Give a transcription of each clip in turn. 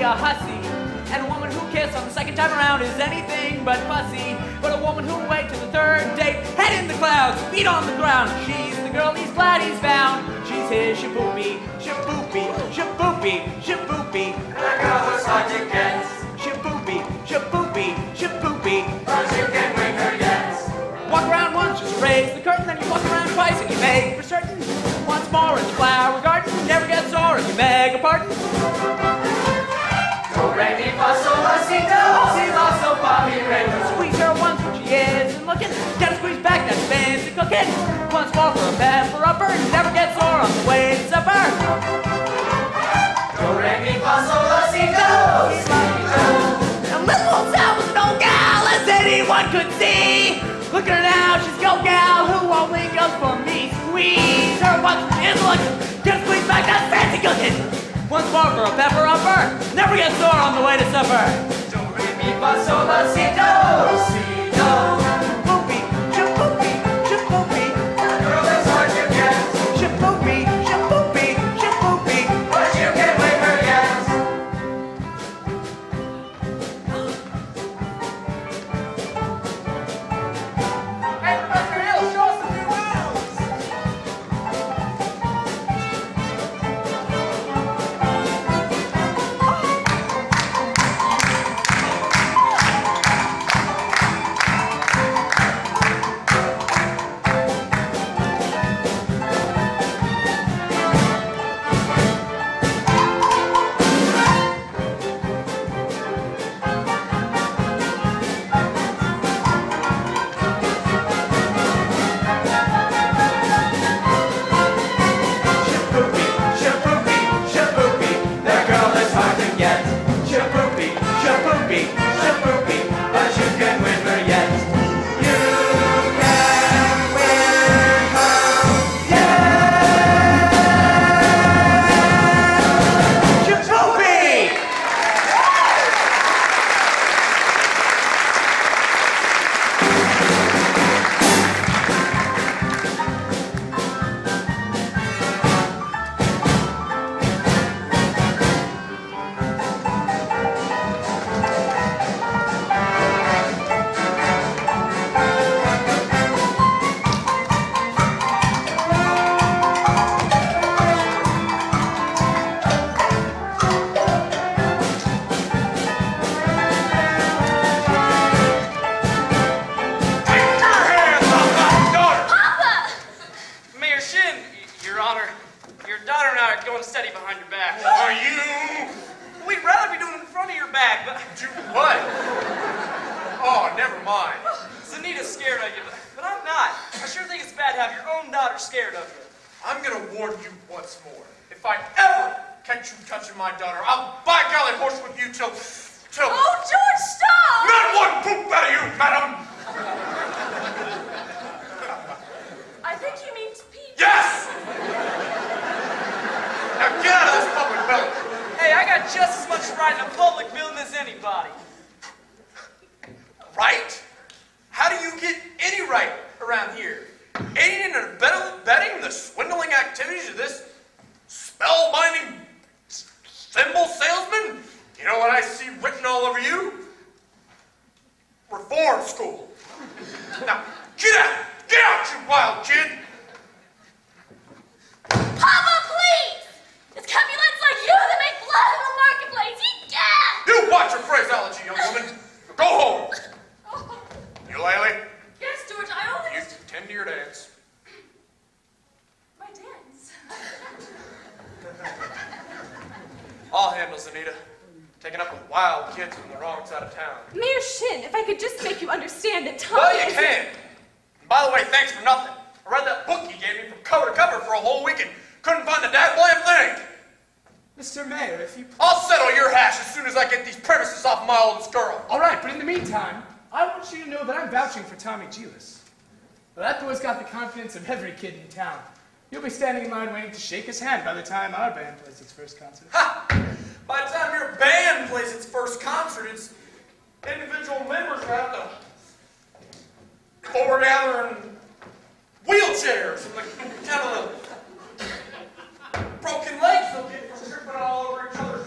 a hussy. And a woman who kissed on the second time around is anything but fussy. But a woman who'll wait till the third date, head in the clouds, feet on the ground. She's the girl he's glad he's found. She's his shaboopy, shaboopy, shaboopy, shaboopy. That girl was hard to get. Shaboopy, shaboopy, shaboopy. But you can win her yet. Walk around once, just raise the curtain, then you walk around twice and you make for certain. Once more in the flower garden, never get sore if you beg a pardon. Do, re, mi, fa, sol, la, si, do, si, la, sol, fa, mi, re, do. Squeeze her once when she isn't looking, gotta squeeze back that fancy cooking. Once more for a pepper upper, never get sore on the way to supper. Do, re, mi, fa, sol, la, si, do, si, la, mi, do. Now little old Sal was an old gal, as anyone could see. Look at her now, she's go gal who only goes for me. Squeeze her once when she isn't looking, gotta squeeze back that fancy cooking. Once more for a pepper upper, never get sore on the way to supper. Do, re, mi, fa, sol, la, si, do, si, do. Shaboopy, shaboopy, shaboopy. That girl is hard to get. Shaboopy, shaboopy, shaboopy. But you can win her yet. Hey, Professor Hill, show us some new moves. Shaboopy, shaboopy, shaboopy. That girl is hard to get. Shaboopy, shaboopy, shaboopy. But you can win her yet. You can win her yet. Shaboopy! Take your hands off my daughter! Papa! Mayor Shin, Your Honor, your daughter and I are going steady behind your back. Are you? We'd rather be doing it in front of your back, but Do what? Oh, never mind. Zanita's scared of you, but I'm not. I sure think it's bad to have your own daughter scared of you. I'm gonna warn you once more. If I ever catch you touching my daughter, I'll by golly horse with you till. Oh, George, stop! Not one poop out of you, madam! I think you mean Pete. Yes! Now get out of this public building. Hey, I got just as much right in a public building as anybody. Right? How do you get any right around here? Aiding and abetting the swindling activities of this spellbinding symbol salesman? You know what I see written all over you? Reform school. Now, get out! Get out, you wild kid! Papa, please! It's Capulets like you that make blood in the marketplace. Egad! You watch your phraseology, young woman. Go home. Oh, Eulalie, yes, George, I only you tend to your dance. my dance. I'll handle Zanita. Taking up with wild kids from the wrong side of town. Mayor Shin, if I could just make you understand that Tommy Well, you isn't- can. And by the way, thanks for nothing. I read that book you gave me from cover to cover for a whole week and couldn't find a damn thing. Mr. Mayor, if you... I'll settle your hash as soon as I get these premises off my oldest girl. All right, but in the meantime, I want you to know that I'm vouching for Tommy Gilas. Well, that boy's got the confidence of every kid in town. You'll be standing in line waiting to shake his hand by the time our band plays its first concert. Ha! By the time your band plays its first concert, it's individual members will have to foregather in wheelchairs and the kind of the broken legs they'll get from tripping all over each other's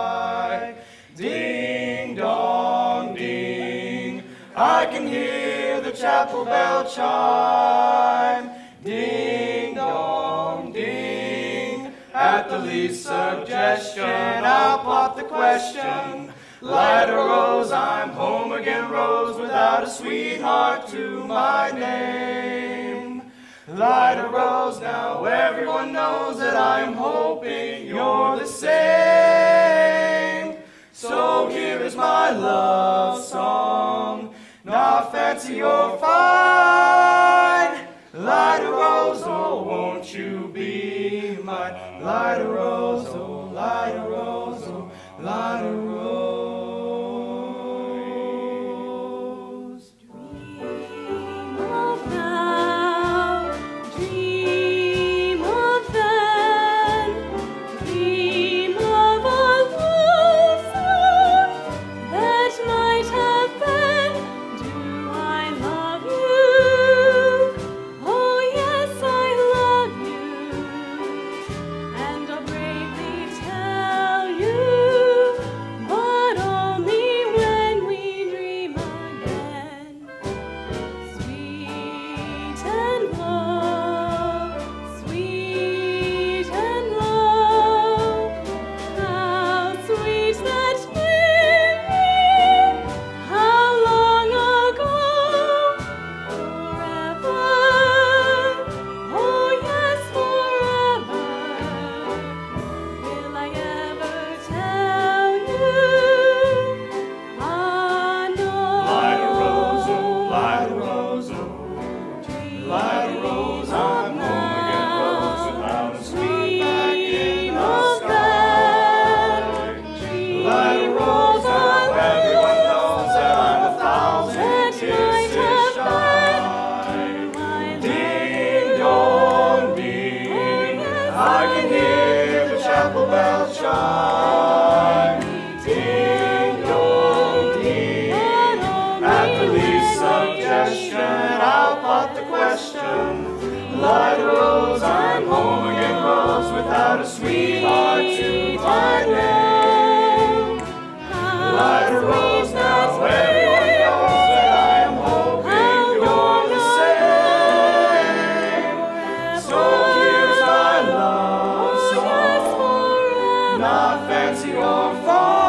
can hear the chapel bell chime. Ding dong ding. At the least suggestion, I'll pop the question. Light a rose, I'm home again, Rose, without a sweetheart to my name. Light a rose, now everyone knows that I'm hoping you're the same. So here is my love song, not fancy or fine. Light a rose, oh won't you be mine? Light a rose, oh light a rose, oh light a rose. Light a rose, I'm home again, Rose, without a sweetheart to my name. Light a rose, now everyone knows that I am hoping you're the same. So here's my love song, not fancy or fine.